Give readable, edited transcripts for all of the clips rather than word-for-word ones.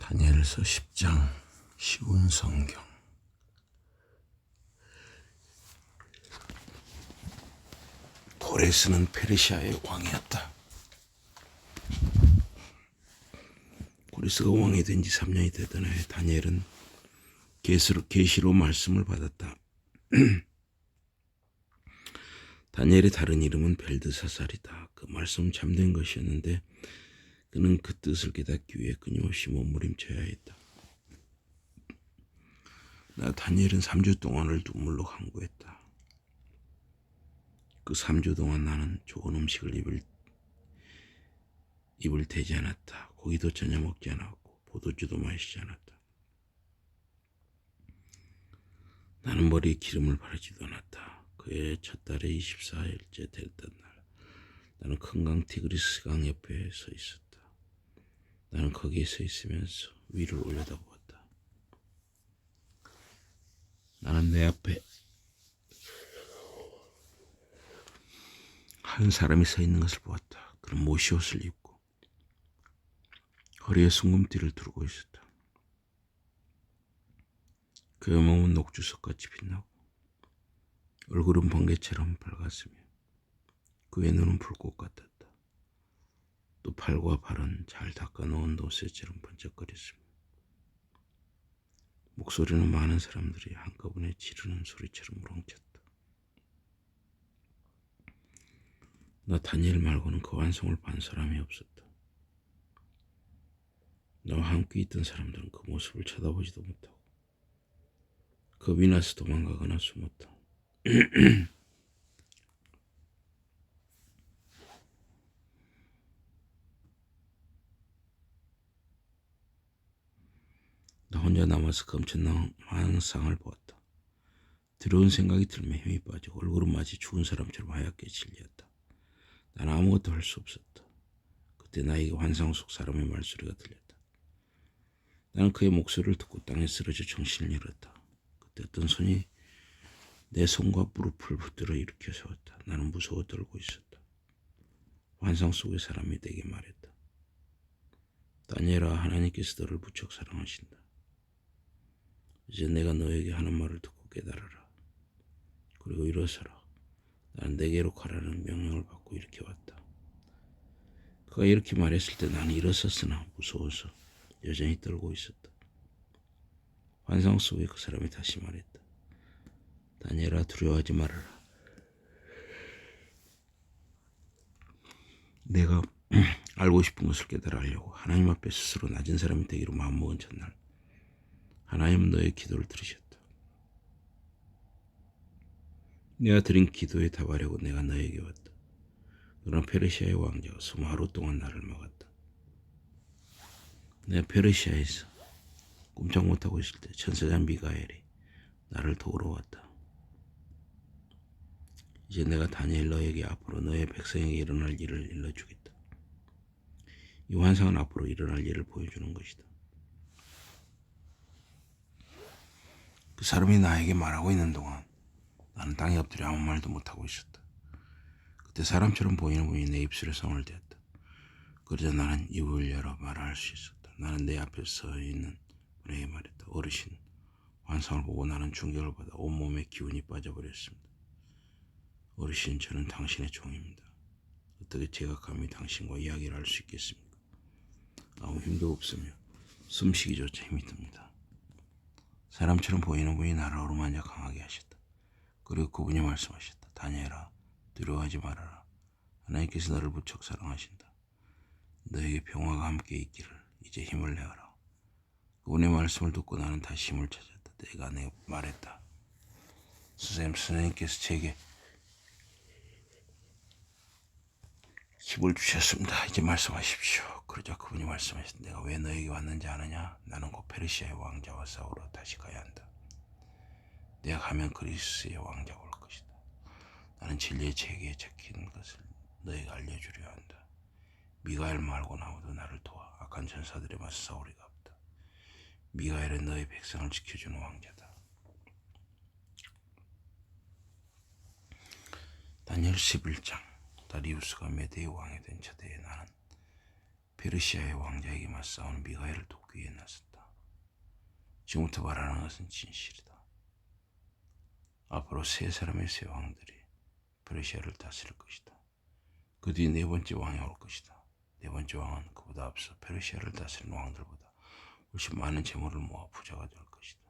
다니엘서 10장 쉬운 성경. 고레스는 페르시아의 왕이었다. 고레스가 왕이 된 지 3년이 되던 해에 다니엘은 계시로 말씀을 받았다. 다니엘의 다른 이름은 벨드사살이다. 그 말씀은 참된 것이었는데 그는 그 뜻을 깨닫기 위해 끊임없이 몸부림쳐야 했다. 나 다니엘은 3주 동안을 눈물로 간구했다. 그 3주 동안 나는 좋은 음식을 입을 대지 않았다. 고기도 전혀 먹지 않았고 포도주도 마시지 않았다. 나는 머리에 기름을 바르지도 않았다. 그의 첫 달의 24일째 됐던 날, 나는 큰 강 티그리스 강 옆에 서 있었다. 나는 거기에 서 있으면서 위를 올려다보았다. 나는 내 앞에 한 사람이 서 있는 것을 보았다. 그는 모시옷을 입고 허리에 순금띠를 두르고 있었다. 그의 몸은 녹주석같이 빛나고 얼굴은 번개처럼 밝았으며 그의 눈은 불꽃 같았다. 또 팔과 발은 잘 닦아놓은 노새처럼 번쩍거렸으며 목소리는 많은 사람들이 한꺼번에 지르는 소리처럼 우렁쳤다. 나 다니엘 말고는 그 환상을 본 사람이 없었다. 나와 함께 있던 사람들은 그 모습을 쳐다보지도 못하고 겁이 나서 도망가거나 숨었다. 나 혼자 남아서 그 엄청난 환상을 보았다. 두려운 생각이 들며 힘이 빠지고 얼굴은 마치 죽은 사람처럼 하얗게 질렸다. 나는 아무것도 할 수 없었다. 그때 나에게 환상 속 사람의 말소리가 들렸다. 나는 그의 목소리를 듣고 땅에 쓰러져 정신을 잃었다. 그때 어떤 손이 내 손과 무릎을 붙들어 일으켜 세웠다. 나는 무서워 떨고 있었다. 환상 속의 사람이 내게 말했다. 다니엘아, 하나님께서 너를 무척 사랑하신다. 이제 내가 너에게 하는 말을 듣고 깨달아라. 그리고 일어서라. 나는 내게로 가라는 명령을 받고 이렇게 왔다. 그가 이렇게 말했을 때 나는 일어섰으나 무서워서 여전히 떨고 있었다. 환상 속에 그 사람이 다시 말했다. 다니엘아, 두려워하지 말아라. 내가 알고 싶은 것을 깨달아 하려고 하나님 앞에 스스로 낮은 사람이 되기로 마음먹은 첫날, 하나님은 너의 기도를 들으셨다. 내가 드린 기도에 답하려고 내가 너에게 왔다. 그러나 페르시아의 왕자가 수하루 동안 나를 막았다. 내가 페르시아에서 꼼짝 못하고 있을 때 천사장 미가엘이 나를 도우러 왔다. 이제 내가 다니엘 너에게 앞으로 너의 백성에게 일어날 일을 일러주겠다. 이 환상은 앞으로 일어날 일을 보여주는 것이다. 그 사람이 나에게 말하고 있는 동안 나는 땅에 엎드려 아무 말도 못하고 있었다. 그때 사람처럼 보이는 분이 내 입술에 손을 대었다. 그러자 나는 입을 열어 말할 수 있었다. 나는 내 앞에 서 있는 분에게 말했다. 어르신, 환상을 보고 나는 충격을 받아 온몸에 기운이 빠져버렸습니다. 어르신, 저는 당신의 종입니다. 어떻게 제가 감히 당신과 이야기를 할 수 있겠습니까? 아무 힘도 없으며 숨쉬기조차 힘이 듭니다. 사람처럼 보이는 분이 나를 어루만져 강하게 하셨다. 그리고 그분이 말씀하셨다. 다니엘아, 두려워하지 말아라. 하나님께서 너를 무척 사랑하신다. 너에게 평화가 함께 있기를 이제 힘을 내어라. 그분의 말씀을 듣고 나는 다시 힘을 찾았다. 내가 말했다. 선생님께서 제게 힘을 주셨습니다. 이제 말씀하십시오. 그러자 그분이 말씀하셨다. 내가 왜 너에게 왔는지 아느냐? 나는 곧 페르시아의 왕자와 싸우러 다시 가야 한다. 내가 가면 그리스의 왕자가 올 것이다. 나는 진리의 책에 적힌 것을 너에게 알려주려 한다. 미가엘 말고는 아무도 나를 도와 악한 전사들에 맞서 싸울 리가 없다. 미가엘은 너의 백성을 지켜주는 왕자다. 다니엘 11장. 다리우스가 메대의 왕이 된 첫 해에 나는 페르시아의 왕자에게 맞싸우는 미가엘을 돕기 위해 나섰다. 지금부터 말하는 것은 진실이다. 앞으로 세 사람의 세 왕들이 페르시아를 다스릴 것이다. 그 뒤 네 번째 왕이 올 것이다. 네 번째 왕은 그보다 앞서 페르시아를 다스리는 왕들보다 훨씬 많은 재물을 모아 부자가 될 것이다.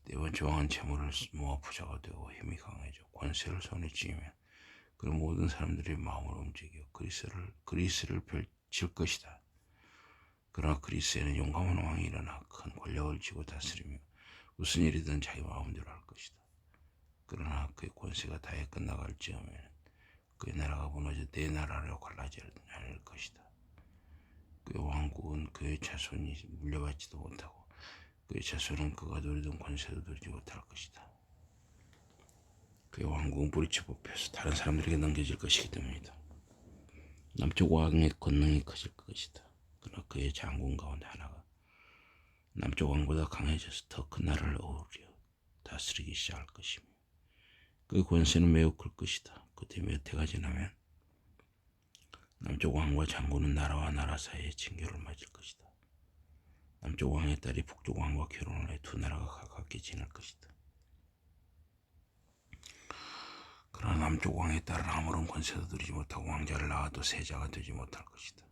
네 번째 왕은 재물을 모아 부자가 되고 힘이 강해져 권세를 손에 쥐면 그 모든 사람들의 마음을 움직여 그리스를 펼칠 것이다. 그러나 그리스에는 용감한 왕이 일어나 큰 권력을 쥐고 다스리며 무슨 일이든 자기 마음대로 할 것이다. 그러나 그의 권세가 다해 끝나갈 즈음에는 그의 나라가 무너져 네 나라로 갈라질 것이다. 그의 왕국은 그의 자손이 물려받지도 못하고 그의 자손은 그가 누리던 권세도 누리지 못할 것이다. 그의 왕국은 뿌리쳐 뽑혀서 다른 사람들에게 넘겨질 것이기 때문이다. 남쪽 왕의 권능이 커질 것이다. 그러나 그의 장군 가운데 하나가 남쪽 왕보다 강해져서 더 큰 나라를 어우려 다스리기 시작할 것이며 그 권세는 매우 클 것이다. 그때 몇 해가 지나면 남쪽 왕과 장군은 나라와 나라 사이에 징계를 맞을 것이다. 남쪽 왕의 딸이 북쪽 왕과 결혼을 해 두 나라가 가깝게 지낼 것이다. 그러나 남쪽 왕의 딸은 아무런 권세도 누리지 못하고 왕자를 낳아도 세자가 되지 못할 것이다.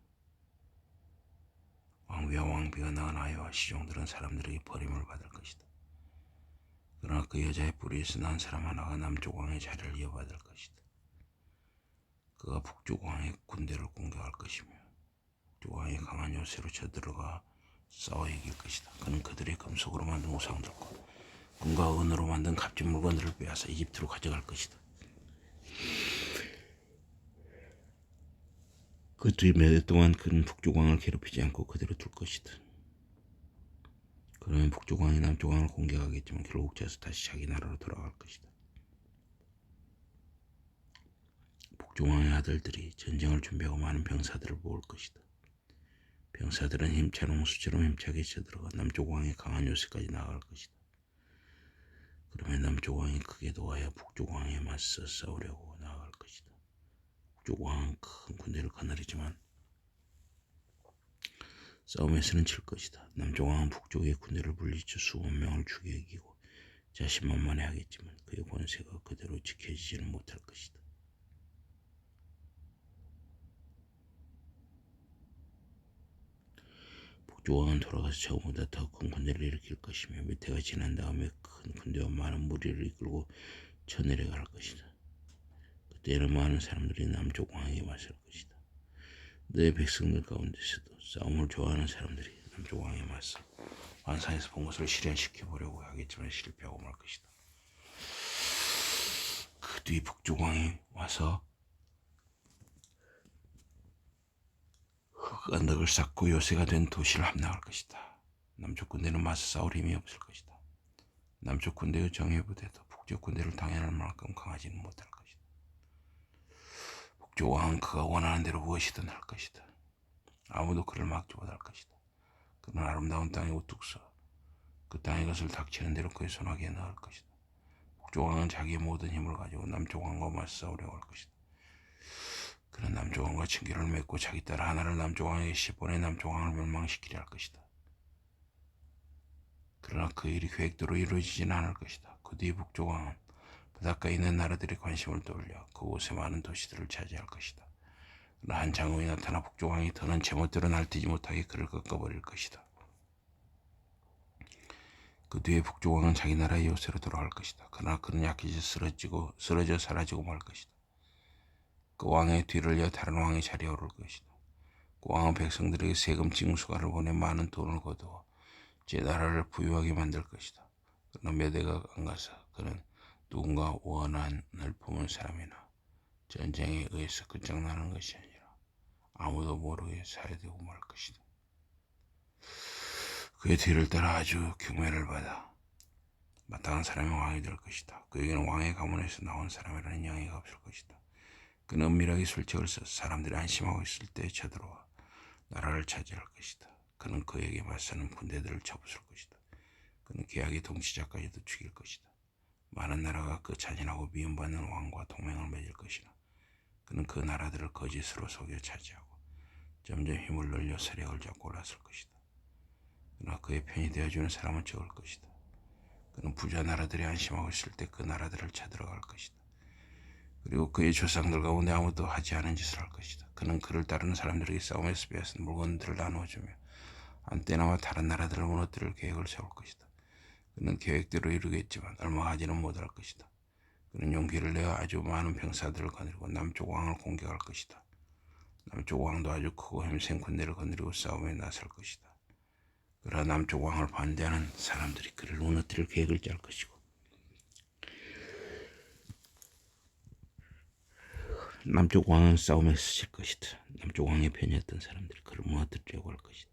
왕비와 왕비가 낳은 아이와 시종들은 사람들에게 버림을 받을 것이다. 그러나 그 여자의 뿌리에서 난 사람 하나가 남쪽 왕의 자리를 이어받을 것이다. 그가 북쪽 왕의 군대를 공격할 것이며 북쪽 왕이 강한 요새로 쳐들어가 싸워 이길 것이다. 그는 그들의 금속으로 만든 우상들과 금과 은으로 만든 값진 물건들을 빼앗아 이집트로 가져갈 것이다. 그 뒤 몇 해 동안 그는 북쪽 왕을 괴롭히지 않고 그대로 둘 것이다. 그러면 북쪽 왕이 남쪽 왕을 공격하겠지만 결국 져서 다시 자기 나라로 돌아갈 것이다. 북쪽 왕의 아들들이 전쟁을 준비하고 많은 병사들을 모을 것이다. 병사들은 힘찬 홍수처럼 힘차게 쳐들어가 남쪽 왕의 강한 요새까지 나아갈 것이다. 그러면 남쪽 왕이 크게 도하여 북쪽 왕에 맞서 싸우려고 나아갈 것이다. 북쪽 왕은 큰 군대를 거느리지만 싸움에서는 질 것이다. 남쪽 왕은 북쪽의 군대를 물리쳐 수만 명을 죽여 이기고 자신만만해하겠지만 그의 권세가 그대로 지켜지지는 못할 것이다. 북쪽 왕은 돌아가서 처음보다 더 큰 군대를 일으킬 것이며 몇 해가 지난 다음에 큰 군대와 많은 무리를 이끌고 쳐내려갈 것이다. 그때는 많은 사람들이 남쪽 왕에게 맞설 것이다. 너의 백성들 가운데서도 싸움을 좋아하는 사람들이 남쪽 왕에 맞서 환상에서 본 것을 실현시켜 보려고 하겠지만 실패하고 말 것이다. 그 뒤 북쪽 왕이 와서 흙 언덕을 쌓고 요새가 된 도시를 함락할 것이다. 남쪽 군대는 맞서 싸울 힘이 없을 것이다. 남쪽 군대의 정예부대도 북쪽 군대를 당연할 만큼 강하지는 못할 것이다. 북쪽 왕은 그가 원하는 대로 무엇이든 할 것이다. 아무도 그를 막지 못할 것이다. 그는 아름다운 땅에 우뚝 서 그 땅의 것을 닥치는 대로 그의 손아귀에 넣을 것이다. 북쪽 왕은 자기의 모든 힘을 가지고 남쪽 왕과 맞서우려고 할 것이다. 그는 남쪽 왕과 친교를 맺고 자기 딸 하나를 남쪽 왕에게 시보내 남쪽 왕을 멸망시키려 할 것이다. 그러나 그 일이 계획대로 이루어지지는 않을 것이다. 그 뒤 북쪽 왕은 바닷가에 있는 나라들의 관심을 돌려 그곳의 많은 도시들을 차지할 것이다. 그러나 한 장군이 나타나 북쪽 왕이 더는 제멋대로 날뛰지 못하게 그를 꺾어버릴 것이다. 그 뒤에 북쪽 왕은 자기 나라의 요새로 돌아갈 것이다. 그러나 그는 약해져 쓰러져 사라지고 말 것이다. 그 왕의 뒤를 이어 다른 왕의 자리에 오를 것이다. 그 왕은 백성들에게 세금 징수가를 보내 많은 돈을 거두어 제 나라를 부유하게 만들 것이다. 그러나 몇 해가 안 가서 그는 누군가 원한을 품은 사람이나 전쟁에 의해서 끝장나는 것이 아니라 아무도 모르게 사해되고 말 것이다. 그의 뒤를 따라 아주 경매를 받아 마땅한 사람이 왕이 될 것이다. 그에게는 왕의 가문에서 나온 사람이라는 영예가 없을 것이다. 그는 은밀하게 술책을 써서 사람들이 안심하고 있을 때 쳐들어와 나라를 차지할 것이다. 그는 그에게 맞서는 군대들을 쳐부술 것이다. 그는 계약의 동시자까지도 죽일 것이다. 많은 나라가 그 잔인하고 미움받는 왕과 동맹을 맺을 것이나 그는 그 나라들을 거짓으로 속여 차지하고 점점 힘을 늘려 세력을 잡고 올랐을 것이다. 그러나 그의 편이 되어주는 사람은 적을 것이다. 그는 부자 나라들이 안심하고 있을 때 그 나라들을 쳐들어갈 것이다. 그리고 그의 조상들 가운데 아무도 하지 않은 짓을 할 것이다. 그는 그를 따르는 사람들에게 싸움에서 빼앗은 물건들을 나누어주며 한때나마 다른 나라들을 무너뜨릴 계획을 세울 것이다. 그는 계획대로 이루겠지만 얼마 가지는 못할 것이다. 그는 용기를 내어 아주 많은 병사들을 거느리고 남쪽 왕을 공격할 것이다. 남쪽 왕도 아주 크고 힘센 군대를 거느리고 싸움에 나설 것이다. 그러나 남쪽 왕을 반대하는 사람들이 그를 무너뜨릴 계획을 짤 것이고 남쪽 왕은 싸움에 스칠 것이다. 남쪽 왕의 편이었던 사람들이 그를 무너뜨리려고 할 것이다.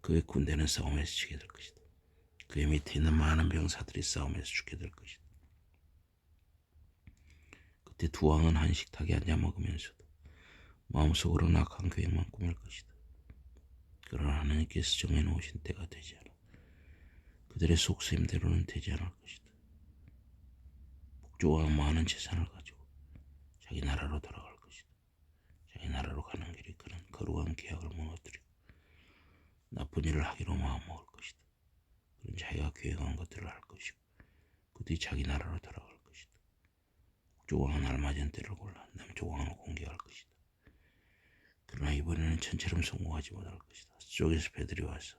그의 군대는 싸움에서 지게 될 것이다. 그의 밑에 있는 많은 병사들이 싸움에서 죽게 될 것이다. 그때 두 왕은 한 식탁에 앉아 먹으면서도 마음속으로 악한 계획만 꾸밀 것이다. 그러나 하나님께서 정해놓으신 때가 되지 않아 그들의 속셈대로는 되지 않을 것이다. 북조왕은 많은 재산을 가지고 자기 나라로 돌아갈 것이다. 자기 나라로 가는 길에 그는 거룩한 계약을 무너뜨리고 나쁜 일을 하기로 마음먹을 것이다. 그는 자기가 계획한 것들을 할 것이고 그 뒤 자기 나라로 돌아갈 것이다. 북쪽 왕은 알맞은 때를 골라 남쪽 왕을 공격할 것이다. 그러나 이번에는 전처럼 성공하지 못할 것이다. 서쪽에서 배들이 와서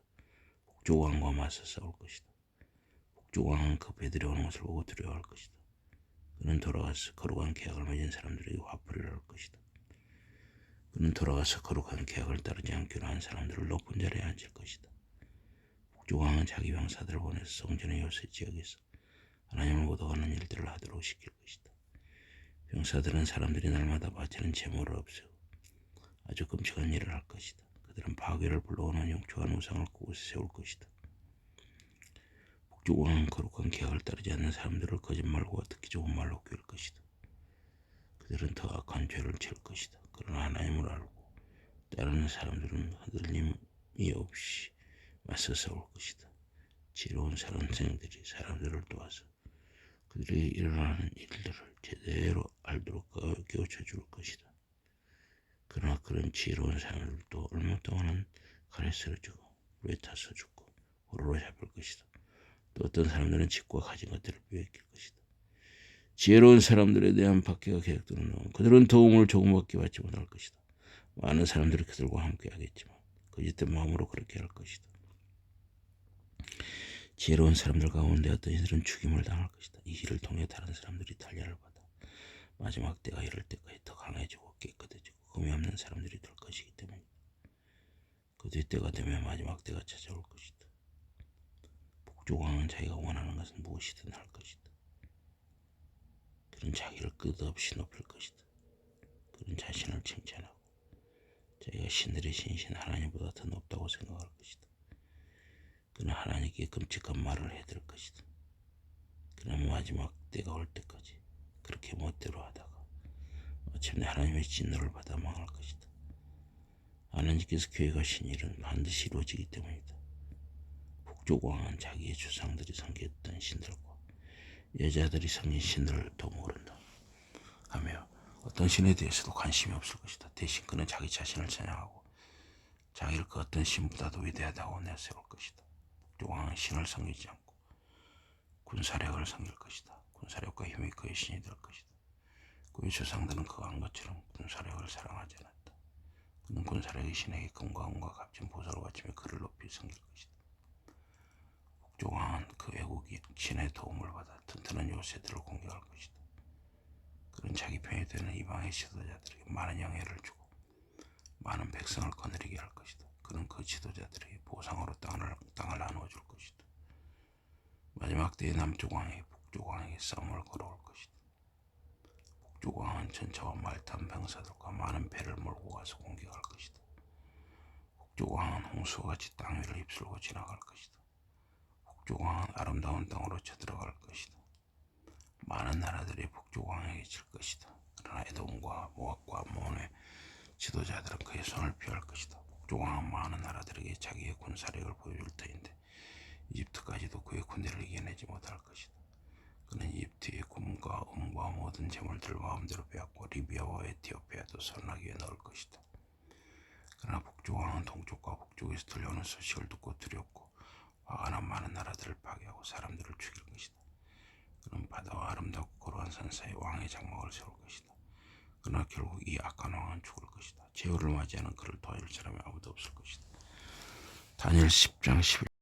북쪽 왕과 맞서 싸울 것이다. 북쪽 왕은 그 배들이 오는 것을 보고 두려워할 것이다. 그는 돌아가서 거룩한 계약을 맺은 사람들에게 화풀이를 할 것이다. 그는 돌아가서 거룩한 계약을 따르지 않기로 한 사람들을 높은 자리에 앉힐 것이다. 북쪽 왕은 자기 병사들을 보내서 성전의 요새 지역에서 하나님을 모독하는 일들을 하도록 시킬 것이다. 병사들은 사람들이 날마다 바치는 제물을 없애고 아주 끔찍한 일을 할 것이다. 그들은 파괴를 불러오는 용초한 우상을 그곳에 세울 것이다. 북쪽 왕은 거룩한 계약을 따르지 않는 사람들을 거짓말과 듣기 좋은 말로 괴일 것이다. 그들은 더 악한 죄를 지을 것이다. 그러나 하나님을 알고 따르는 사람들은 흔들림이 없이 맞서 싸울 것이다. 지혜로운 사람들이 사람들을 도와서 그들에게 일어나는 일들을 제대로 알도록 깨우쳐 줄 것이다. 그러나 그런 지혜로운 사람들도 얼마 동안은 칼에 쓰러지고 불에 타서 죽고 호로로 잡힐 것이다. 또 어떤 사람들은 집과 가진 것들을 빼앗길 것이다. 지혜로운 사람들에 대한 박해가 계속되는 동안 그들은 도움을 조금밖에 받지 못할 것이다. 많은 사람들이 그들과 함께 하겠지만 거짓된 마음으로 그렇게 할 것이다. 지혜로운 사람들 가운데 어떤 이들은 죽임을 당할 것이다. 이 일을 통해 다른 사람들이 단련을 받아 마지막 때가 이를 때까지 더 강해지고 깨끗해지고 흠이 없는 사람들이 될 것이기 때문이다. 그 뒤때가 되면 마지막 때가 찾아올 것이다. 북쪽 왕은 자기가 원하는 것은 무엇이든 할 것이다. 그는 자기를 끝없이 높일 것이다. 그는 자신을 칭찬하고 자기가 신들의 신신 하나님보다 더 높다고 생각할 것이다. 그는 하나님께 끔찍한 말을 해댈 것이다. 그는 마지막 때가 올 때까지 그렇게 멋대로 하다가 마침내 하나님의 진노를 받아 망할 것이다. 하나님께서 계획하신 일은 반드시 이루어지기 때문이다. 북쪽 왕은 자기의 조상들이 섬겼던 신들과 여자들이 섬긴 신들을 더 모른다 하며 어떤 신에 대해서도 관심이 없을 것이다. 대신 그는 자기 자신을 찬양하고 자기를 그 어떤 신보다도 위대하다고 내세울 것이다. 북쪽 왕은 신을 섬기지 않고 군사력을 섬길 것이다. 군사력과 힘이 그의 신이 될 것이다. 그의 조상들은 그가 한 것처럼 군사력을 사랑하지 않았다. 그는 군사력의 신에게 금과 은과 값진 보석을 바치며 그를 높이 섬길 것이다. 북쪽 왕은 그 외국인 신의 도움을 받아 튼튼한 요새들을 공격할 것이다. 그는 자기 편이 되는 이방의 지도자들에게 많은 영예를 주고 많은 백성을 거느리게 할 것이다. 그는 그 지도자들에게 보상으로 땅을 나누어 줄 것이다. 마지막 때에 남쪽 왕이 북쪽 왕에게 싸움을 걸어올 것이다. 북쪽 왕은 전차와 말탄 병사들과 많은 배를 몰고 가서 공격할 것이다. 북쪽 왕은 홍수와 같이 땅 위를 휩쓸고 지나갈 것이다. 북쪽 왕은 아름다운 땅으로 쳐들어갈 것이다. 많은 나라들이 북쪽 왕에게 질 것이다. 그러나 에돔과 모압과 암몬의 지도자들은 그의 손을 피할 것이다. 북쪽 왕은 많은 나라들에게 자기의 군사력을 보여줄 터인데 이집트까지도 그의 군대를 이겨내지 못할 것이다. 그는 이집트의 금과 은과 모든 재물들을 마음대로 빼앗고 리비아와 에티오피아도 선나기에 넣을 것이다. 그러나 북쪽 왕은 동쪽과 북쪽에서 들려오는 소식을 듣고 두렵고 화가 난 많은 나라들을 파괴하고 사람들을 죽일 것이다. 그는 바다와 아름답고 고루한 산 사이에 왕의 장막을 세울 것이다. 그러나 결국 이 악한 왕은 죽을 것이다. 제후를 맞이하는 그를 도와줄 사람이 아무도 없을 것이다. 다니엘 10장 11절.